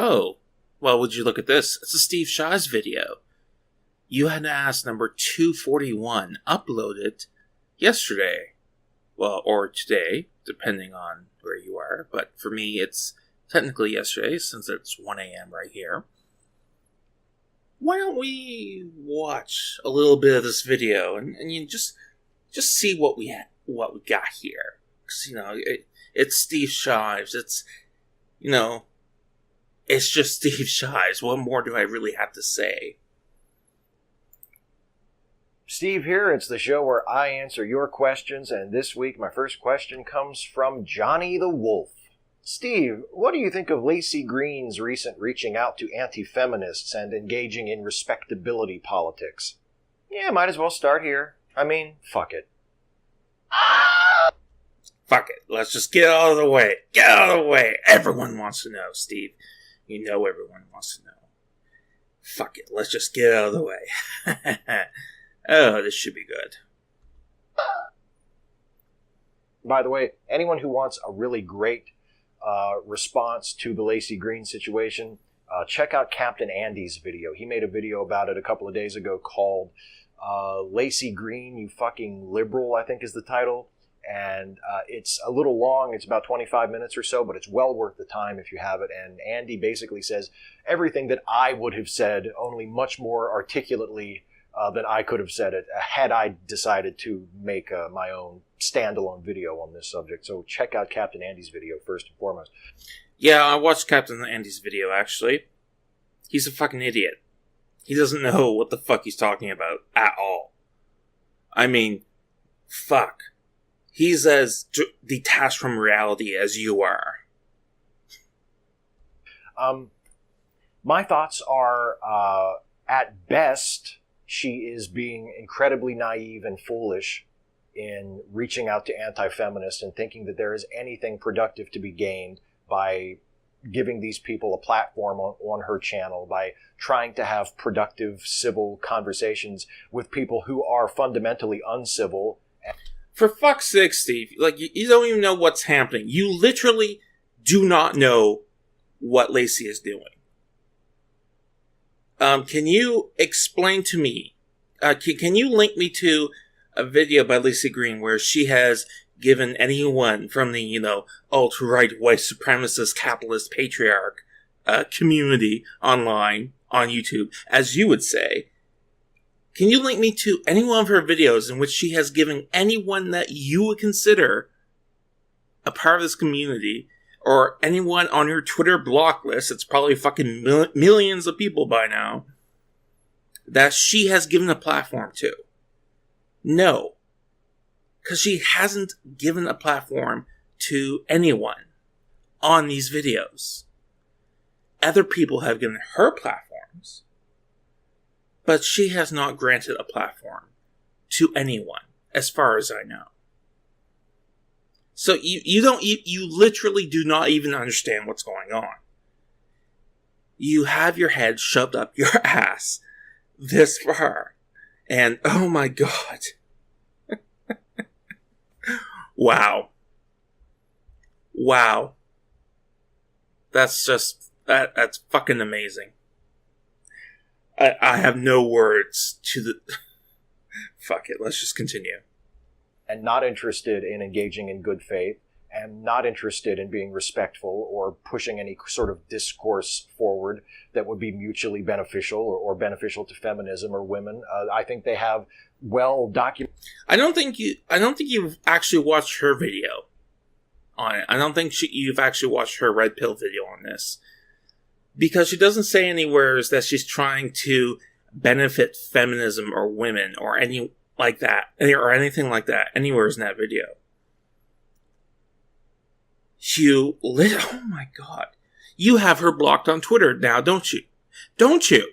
Oh, well, would you look at this? It's a Steve SHIVES video. You had asked number 241, uploaded yesterday. Well, or today, depending on where you are. But for me, it's technically yesterday, since it's 1 a.m. right here. Why don't we watch a little bit of this video and you just see what we got here? Because, it's Steve SHIVES. It's just Steve SHIVES. What more do I really have to say? Steve here. It's the show where I answer your questions, and this week my first question comes from Johnny the Wolf. Steve, what do you think of Lacey Green's recent reaching out to anti-feminists and engaging in respectability politics? Yeah, might as well start here. I mean, fuck it. Fuck it. Let's just get out of the way. Get out of the way. Everyone wants to know, Steve. You know everyone wants to know. Fuck it. Let's just get out of the way. Oh, this should be good. By the way, anyone who wants a really great response to the Lacey Green situation, check out Captain Andy's video. He made a video about it a couple of days ago called Lacey Green, You Fucking Liberal, I think is the title. And it's a little long. It's about 25 minutes or so, but it's well worth the time if you have it. And Andy basically says everything that I would have said, only much more articulately than I could have said it had I decided to make my own standalone video on this subject. So check out Captain Andy's video first and foremost. Yeah, I watched Captain Andy's video, actually. He's a fucking idiot. He doesn't know what the fuck he's talking about at all. I mean, fuck. He's as detached from reality as you are. My thoughts are, at best, she is being incredibly naive and foolish in reaching out to anti-feminists and thinking that there is anything productive to be gained by giving these people a platform on her channel, by trying to have productive civil conversations with people who are fundamentally uncivil. For fuck's sake, Steve, you don't even know what's happening. You literally do not know what Lacey is doing. Can you explain to me, can you link me to a video by Lacey Green where she has given anyone from the, alt-right white supremacist capitalist patriarch community online, on YouTube, as you would say, can you link me to any one of her videos in which she has given anyone that you would consider a part of this community, or anyone on your Twitter block list, it's probably fucking millions of people by now, that she has given a platform to? No. Because she hasn't given a platform to anyone on these videos. Other people have given her platforms, but she has not granted a platform to anyone, as far as I know. So you literally do not even understand what's going on. You have your head shoved up your ass this far, and oh my god. Wow. That's fucking amazing. I have no words to the... Fuck it, let's just continue. And not interested in engaging in good faith, and not interested in being respectful or pushing any sort of discourse forward that would be mutually beneficial or beneficial to feminism or women. I think they have well documented. I don't think you've actually watched her video on it. I don't think you've actually watched her red pill video on this. Because she doesn't say anywhere that she's trying to benefit feminism or women or any like that, or anything like that, anywhere in that video. Oh my god. You have her blocked on Twitter now, don't you? Don't you?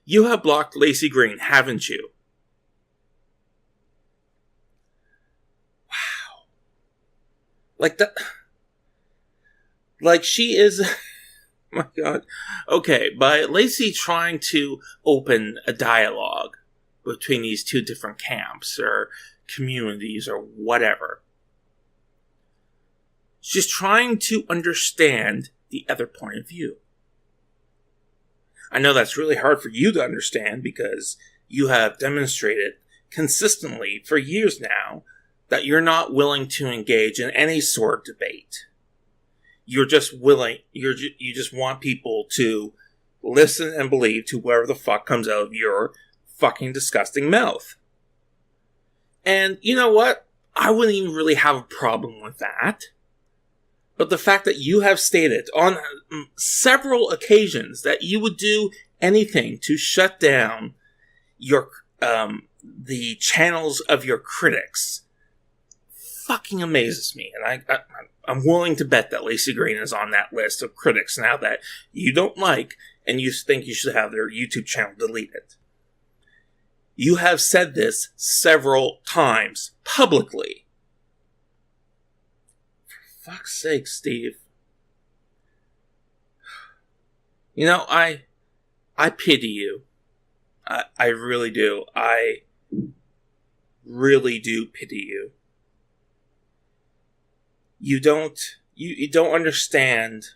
You have blocked Lacey Green, haven't you? Wow. Like that. Like she is... My god. Okay, by Lacey trying to open a dialogue between these two different camps or communities or whatever, she's trying to understand the other point of view. I know that's really hard for you to understand because you have demonstrated consistently for years now that you're not willing to engage in any sort of debate. You're just willing, you just want people to listen and believe to whatever the fuck comes out of your fucking disgusting mouth. And you know what? I wouldn't even really have a problem with that. But the fact that you have stated on several occasions that you would do anything to shut down your the channels of your critics fucking amazes me. And I'm willing to bet that Lacey Green is on that list of critics now that you don't like and you think you should have their YouTube channel deleted. You have said this several times publicly. For fuck's sake, Steve. You know, I pity you. I really do. I really do pity you. You don't understand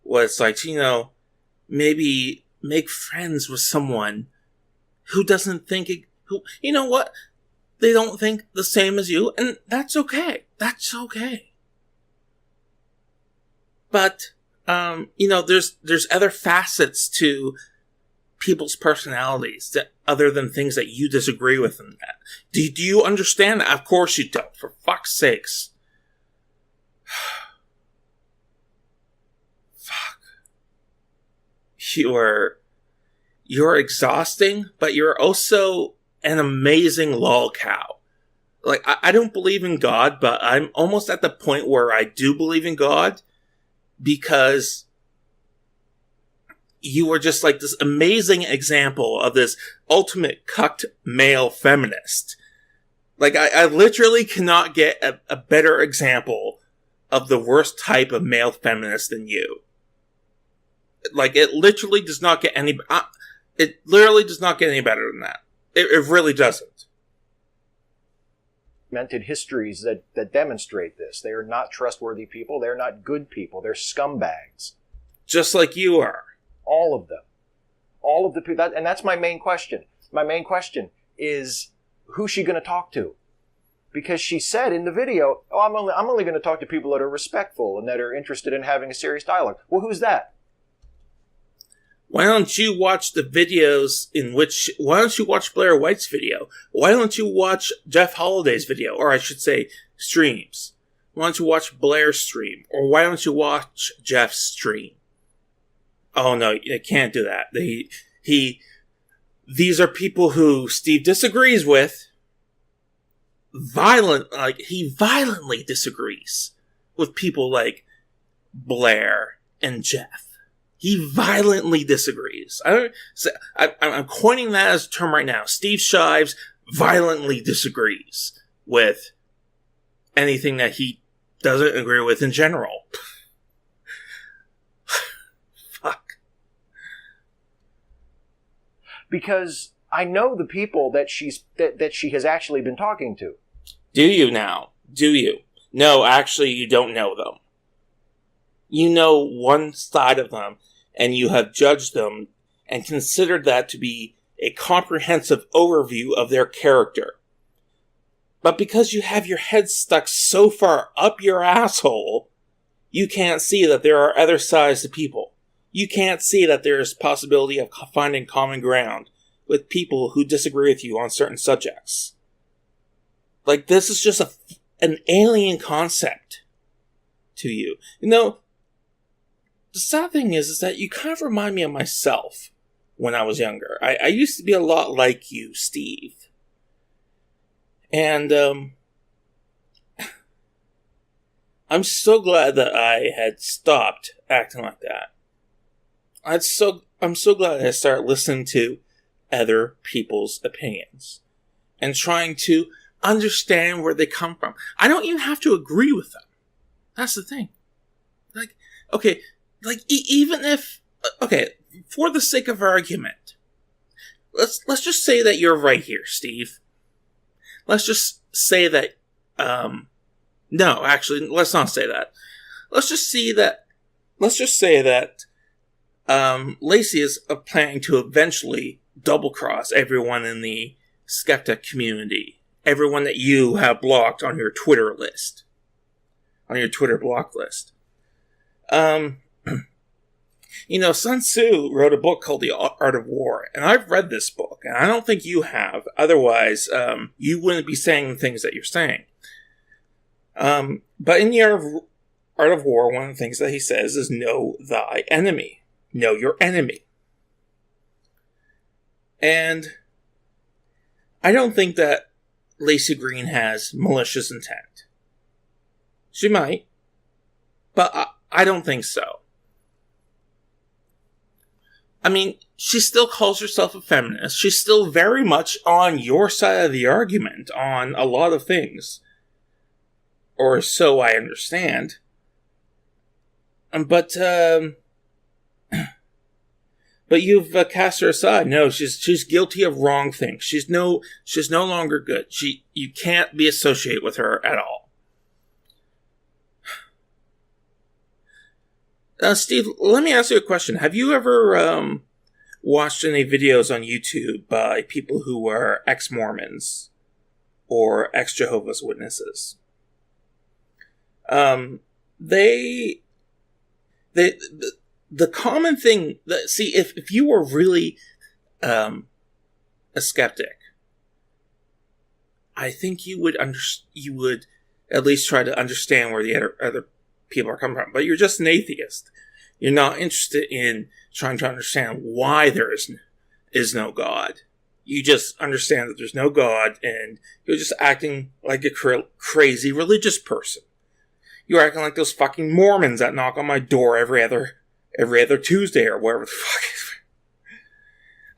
what it's like to, you know, maybe make friends with someone who doesn't think it, who, you know what? They don't think the same as you, and that's okay. That's okay. But, you know, there's other facets to people's personalities that other than things that you disagree with and that. Do you understand that? Of course you don't. For fuck's sakes. Fuck. You're exhausting, but you're also an amazing lol cow. Like, I don't believe in God, but I'm almost at the point where I do believe in God because you are just like this amazing example of this ultimate cucked male feminist. Like, I literally cannot get a better example of the worst type of male feminist than you. Like, it literally does not get any... it literally does not get any better than that. It really doesn't. Documented histories that demonstrate this. They are not trustworthy people. They're not good people. They're scumbags. Just like you are. All of them. All of the people. And that's my main question. My main question is, who's she going to talk to? Because she said in the video, oh, I'm only going to talk to people that are respectful and that are interested in having a serious dialogue. Well, who's that? Why don't you watch the videos why don't you watch Blair White's video? Why don't you watch Jeff Holliday's video? Or I should say, streams. Why don't you watch Blair's stream? Or why don't you watch Jeff's stream? Oh no, you can't do that. These are people who Steve disagrees with. He violently disagrees with people like Blair and Jeff. He violently disagrees. I'm coining that as a term right now. Steve Shives violently disagrees with anything that he doesn't agree with in general. Fuck. Because I know the people that that she has actually been talking to. Do you now? Do you? No, actually, you don't know them. You know one side of them, and you have judged them and considered that to be a comprehensive overview of their character. But because you have your head stuck so far up your asshole, you can't see that there are other sides to people. You can't see that there is possibility of finding common ground with people who disagree with you on certain subjects. Like, this is just an alien concept to you. You know, the sad thing is that you kind of remind me of myself when I was younger. I used to be a lot like you, Steve. And, I'm so glad that I had stopped acting like that. I'm so glad I started listening to other people's opinions and trying to understand where they come from. I don't even have to agree with them. That's the thing. Like, okay, like even if, okay, for the sake of argument, let's just say that you're right here, Steve. Let's just say that, no, actually, let's not say that. Let's just see that let's just say that Lacey is planning to eventually double-cross everyone in the skeptic community. Everyone that you have blocked on your Twitter list. On your Twitter block list. Sun Tzu wrote a book called The Art of War, and I've read this book, and I don't think you have. Otherwise, you wouldn't be saying the things that you're saying. But in the Art of War, one of the things that he says is know thy enemy. Know your enemy. And I don't think that Lacey Green has malicious intent. She might, but I don't think so. I mean, she still calls herself a feminist. She's still very much on your side of the argument on a lot of things. Or so I understand. But you've cast her aside. No, she's guilty of wrong things. She's no longer good. You can't be associated with her at all. Steve, let me ask you a question. Have you ever watched any videos on YouTube by people who are ex-Mormons or ex-Jehovah's Witnesses? The common thing that, see, if you were really a skeptic, I think you would at least try to understand where the other people are coming from. But you're just an atheist. You're not interested in trying to understand why there is no God. You just understand that there's no God, and you're just acting like a crazy religious person. You're acting like those fucking Mormons that knock on my door every other Tuesday or whatever the fuck.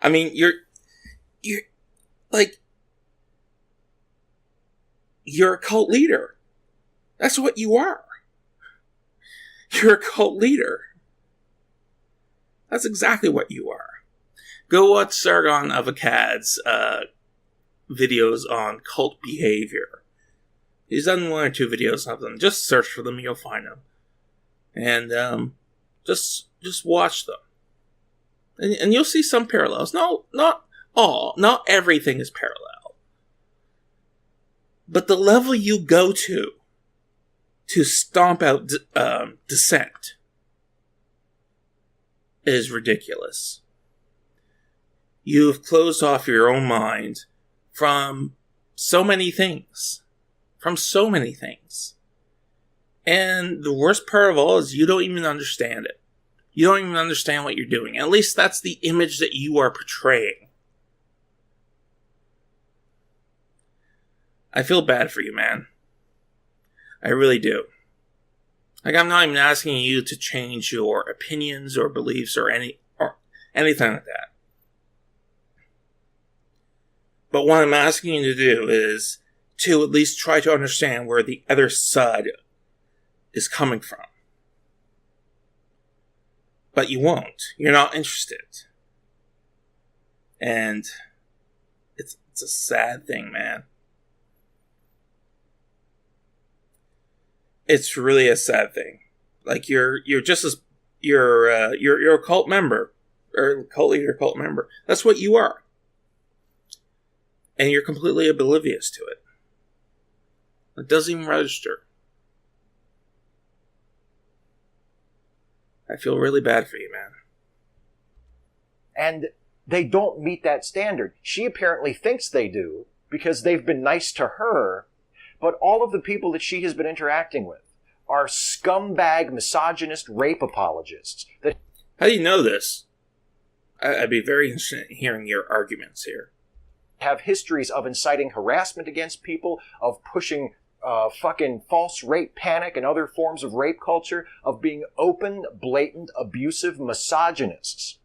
I mean, you're a cult leader. That's what you are. You're a cult leader. That's exactly what you are. Go watch Sargon of Akkad's videos on cult behavior. He's done one or two videos of them. Just search for them, you'll find them. And just watch them. And you'll see some parallels. No, not all. Not everything is parallel. But the level you go to stomp out dissent is ridiculous. You've closed off your own mind from so many things. And the worst part of all is you don't even understand it. You don't even understand what you're doing. At least that's the image that you are portraying. I feel bad for you, man. I really do. Like, I'm not even asking you to change your opinions or beliefs or anything like that. But what I'm asking you to do is to at least try to understand where the other side is coming from. But you won't. You're not interested. And it's a sad thing, man. It's really a sad thing. Like, you're just as you're a cult member or cult leader, cult member. That's what you are. And you're completely oblivious to it. It doesn't even register. I feel really bad for you, man. And they don't meet that standard. She apparently thinks they do because they've been nice to her, but all of the people that she has been interacting with are scumbag, misogynist rape apologists. How do you know this? I'd be very interested in hearing your arguments here. Have histories of inciting harassment against people, of pushing fucking false rape panic and other forms of rape culture, of being open, blatant, abusive misogynists.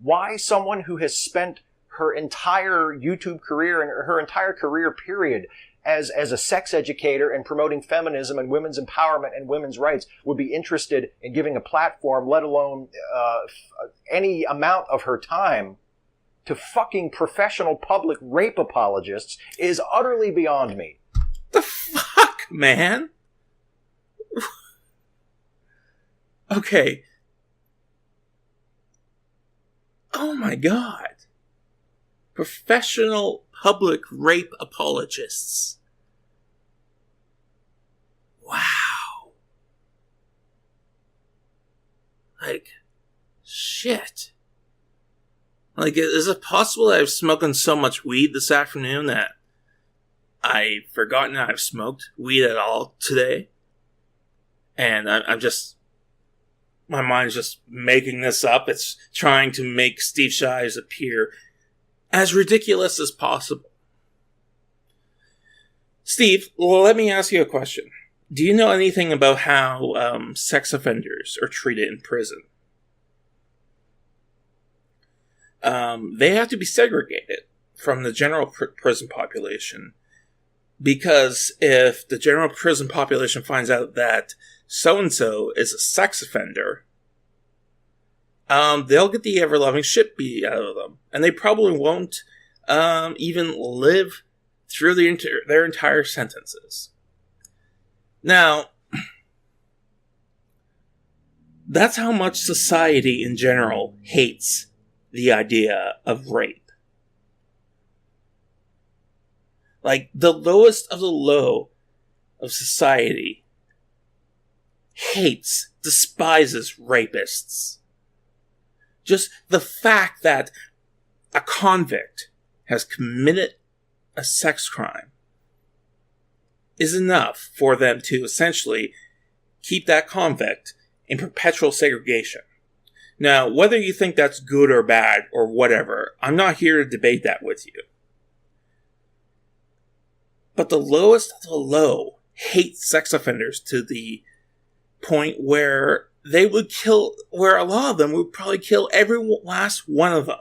Why someone who has spent her entire YouTube career and her entire career period as a sex educator and promoting feminism and women's empowerment and women's rights would be interested in giving a platform, let alone any amount of her time, to fucking professional public rape apologists is utterly beyond me. The fuck, man? Okay. Oh my god. Professional public rape apologists. Wow. Like, shit. Like, is it possible that I've smoked so much weed this afternoon that I've forgotten I've smoked weed at all today? And I'm just... My mind's just making this up. It's trying to make Steve Shives appear as ridiculous as possible. Steve, well, let me ask you a question. Do you know anything about how sex offenders are treated in prison? They have to be segregated from the general prison population, because if the general prison population finds out that so-and-so is a sex offender, they'll get the ever-loving shit beat out of them. And they probably won't even live through their entire sentences. Now, that's how much society in general hates the idea of rape. Like, the lowest of the low of society hates, despises rapists. Just the fact that a convict has committed a sex crime is enough for them to essentially keep that convict in perpetual segregation. Now, whether you think that's good or bad or whatever, I'm not here to debate that with you. But the lowest of the low hate sex offenders to the point where they would kill, where a lot of them would probably kill every last one of them.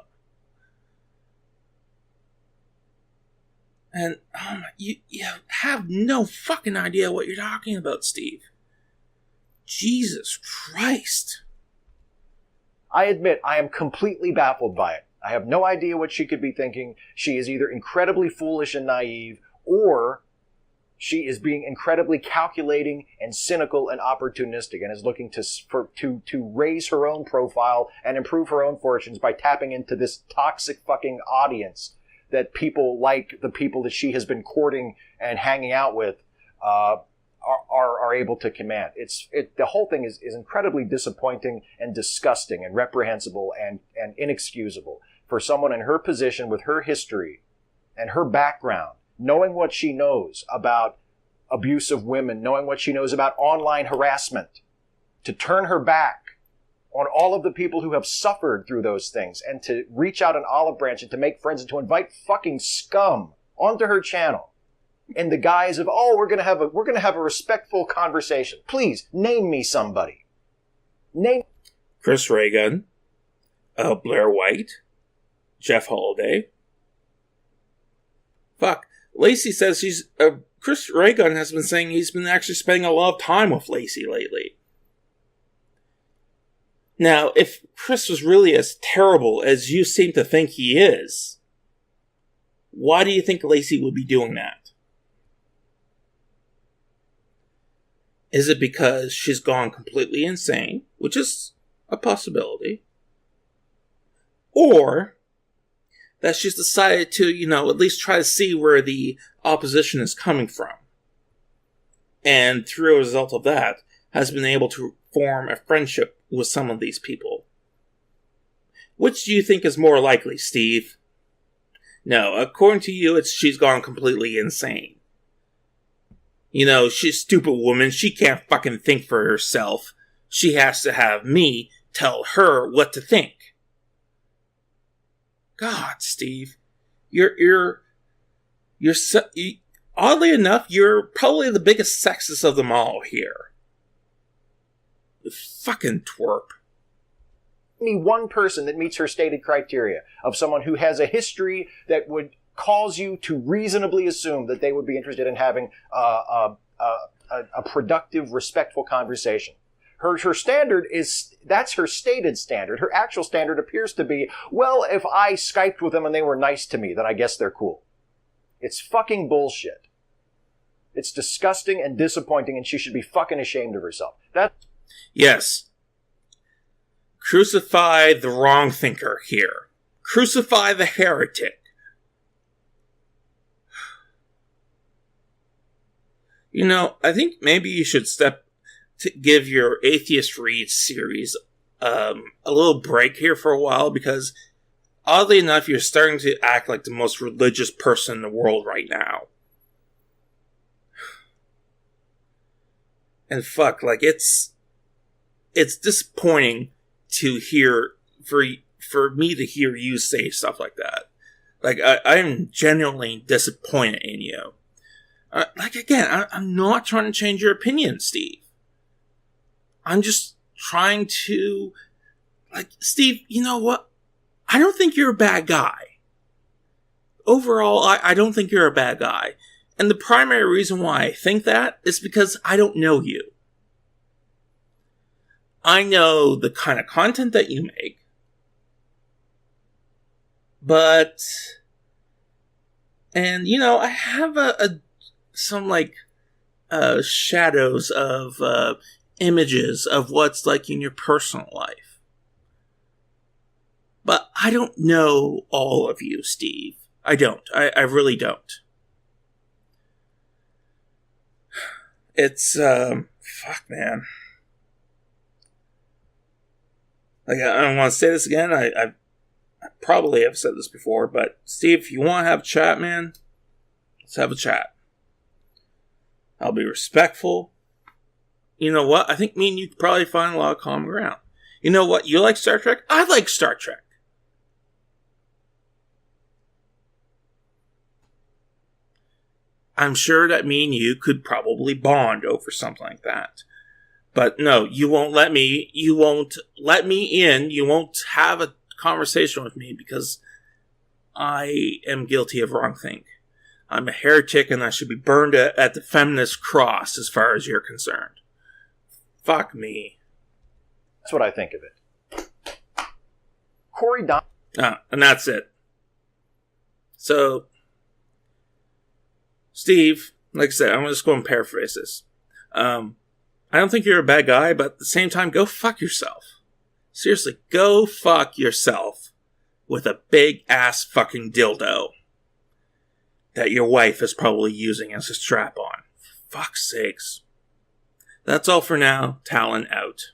And you have no fucking idea what you're talking about, Steve. Jesus Christ. I admit I am completely baffled by it. I have no idea what she could be thinking. She is either incredibly foolish and naive, or she is being incredibly calculating and cynical and opportunistic, and is looking to raise her own profile and improve her own fortunes by tapping into this toxic fucking audience that people like the people that she has been courting and hanging out with are able to command. The whole thing is incredibly disappointing and disgusting and reprehensible and inexcusable for someone in her position with her history and her background, knowing what she knows about abuse of women, knowing what she knows about online harassment, to turn her back on all of the people who have suffered through those things, and to reach out an olive branch and to make friends and to invite fucking scum onto her channel in the guise of, oh, we're gonna have a respectful conversation. Please name me somebody. Name Chris Reagan, Blair White, Jeff Holiday. Fuck. Lacey says she's... Chris Reagan has been saying he's been actually spending a lot of time with Lacey lately. Now, if Chris was really as terrible as you seem to think he is, why do you think Lacey would be doing that? Is it because she's gone completely insane, which is a possibility? Or that she's decided to, at least try to see where the opposition is coming from. And through a result of that, has been able to form a friendship with some of these people. Which do you think is more likely, Steve? No, according to you, she's gone completely insane. She's a stupid woman. She can't fucking think for herself. She has to have me tell her what to think. God, Steve, oddly enough, you're probably the biggest sexist of them all here. You fucking twerp. Me one person that meets her stated criteria of someone who has a history that would cause you to reasonably assume that they would be interested in having a productive, respectful conversation. Her standard that's her stated standard. Her actual standard appears to be, well, if I Skyped with them and they were nice to me, then I guess they're cool. It's fucking bullshit. It's disgusting and disappointing, and she should be fucking ashamed of herself. Yes. Crucify the wrong thinker here. Crucify the heretic. You know, I think maybe you should give your Atheist Reads series a little break here for a while, because oddly enough, you're starting to act like the most religious person in the world right now. And fuck, like, it's disappointing to hear, for me to hear you say stuff like that. Like, I'm genuinely disappointed in you. Like, again, I'm not trying to change your opinion, Steve. I'm just trying to... Like, Steve, you know what? I don't think you're a bad guy. Overall, I don't think you're a bad guy. And the primary reason why I think that is because I don't know you. I know the kind of content that you make. But... And, you know, I have some, like, shadows of images of what's like in your personal life. But I don't know all of you, Steve. I don't. I really don't. It's, fuck, man. Like, I don't want to say this again. I probably have said this before, but Steve, if you want to have a chat, man, let's have a chat. I'll be respectful. You know what? I think me and you could probably find a lot of common ground. You know what? You like Star Trek? I like Star Trek. I'm sure that me and you could probably bond over something like that. But no, you won't let me in, you won't have a conversation with me because I am guilty of wrongthink. I'm a heretic and I should be burned at the feminist cross as far as you're concerned. Fuck me. That's what I think of it. Corey Don. And that's it. So, Steve, like I said, I'm just going to paraphrase this. I don't think you're a bad guy, but at the same time, go fuck yourself. Seriously, go fuck yourself with a big ass fucking dildo that your wife is probably using as a strap on. For fuck's sakes. That's all for now. Talon out.